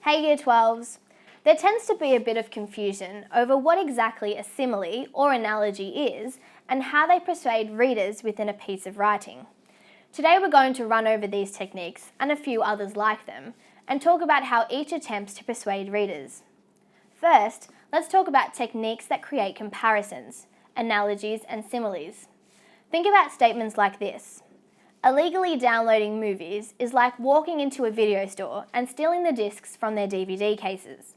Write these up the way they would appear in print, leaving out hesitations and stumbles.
Hey Year 12s! There tends to be a bit of confusion over what exactly a simile or analogy is and how they persuade readers within a piece of writing. Today we're going to run over these techniques and a few others like them and talk about how each attempts to persuade readers. First, let's talk about techniques that create comparisons, analogies and similes. Think about statements like this. Illegally downloading movies is like walking into a video store and stealing the discs from their DVD cases.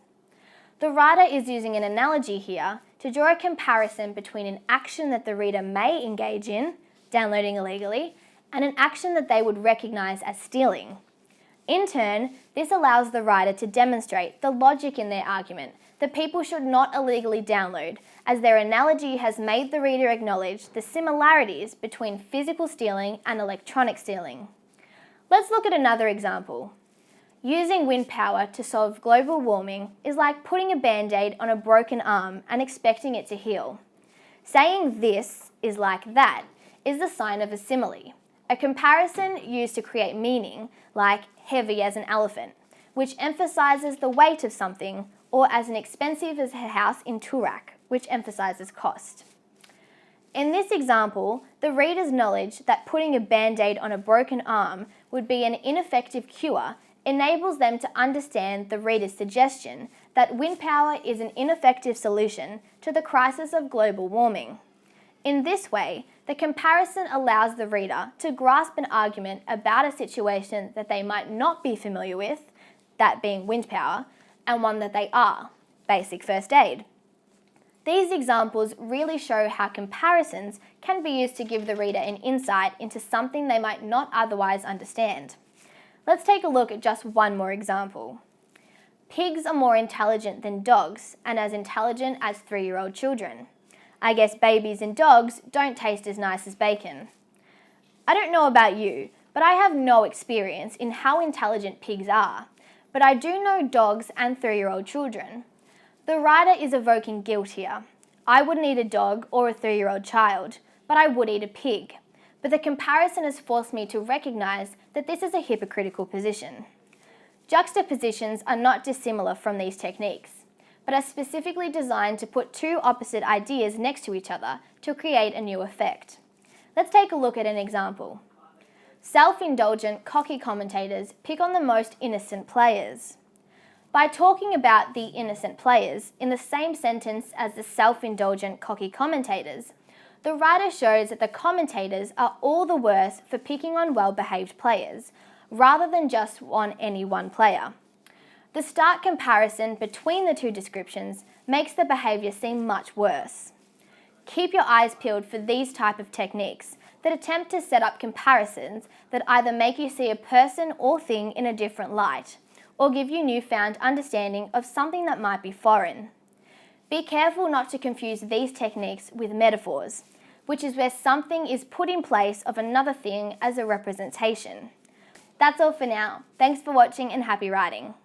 The writer is using an analogy here to draw a comparison between an action that the reader may engage in, downloading illegally, and an action that they would recognise as stealing. In turn, this allows the writer to demonstrate the logic in their argument that people should not illegally download, as their analogy has made the reader acknowledge the similarities between physical stealing and electronic stealing. Let's look at another example. Using wind power to solve global warming is like putting a band-aid on a broken arm and expecting it to heal. Saying this is like that is the sign of a simile, a comparison used to create meaning, like heavy as an elephant, which emphasises the weight of something, or as expensive as a house in Turak, which emphasises cost. In this example, the reader's knowledge that putting a band-aid on a broken arm would be an ineffective cure enables them to understand the reader's suggestion that wind power is an ineffective solution to the crisis of global warming. In this way, the comparison allows the reader to grasp an argument about a situation that they might not be familiar with, that being wind power, and one that they are, basic first aid. These examples really show how comparisons can be used to give the reader an insight into something they might not otherwise understand. Let's take a look at just one more example. Pigs are more intelligent than dogs and as intelligent as 3-year-old children. I guess babies and dogs don't taste as nice as bacon. I don't know about you, but I have no experience in how intelligent pigs are. But I do know dogs and 3-year-old children. The writer is evoking guilt here. I wouldn't eat a dog or a 3-year-old child, but I would eat a pig. But the comparison has forced me to recognise that this is a hypocritical position. Juxtapositions are not dissimilar from these techniques, but are specifically designed to put two opposite ideas next to each other to create a new effect. Let's take a look at an example. Self-indulgent, cocky commentators pick on the most innocent players. By talking about the innocent players in the same sentence as the self-indulgent, cocky commentators, the writer shows that the commentators are all the worse for picking on well-behaved players, rather than just on any one player. The stark comparison between the two descriptions makes the behaviour seem much worse. Keep your eyes peeled for these type of techniques that attempt to set up comparisons that either make you see a person or thing in a different light, or give you newfound understanding of something that might be foreign. Be careful not to confuse these techniques with metaphors, which is where something is put in place of another thing as a representation. That's all for now. Thanks for watching and happy writing.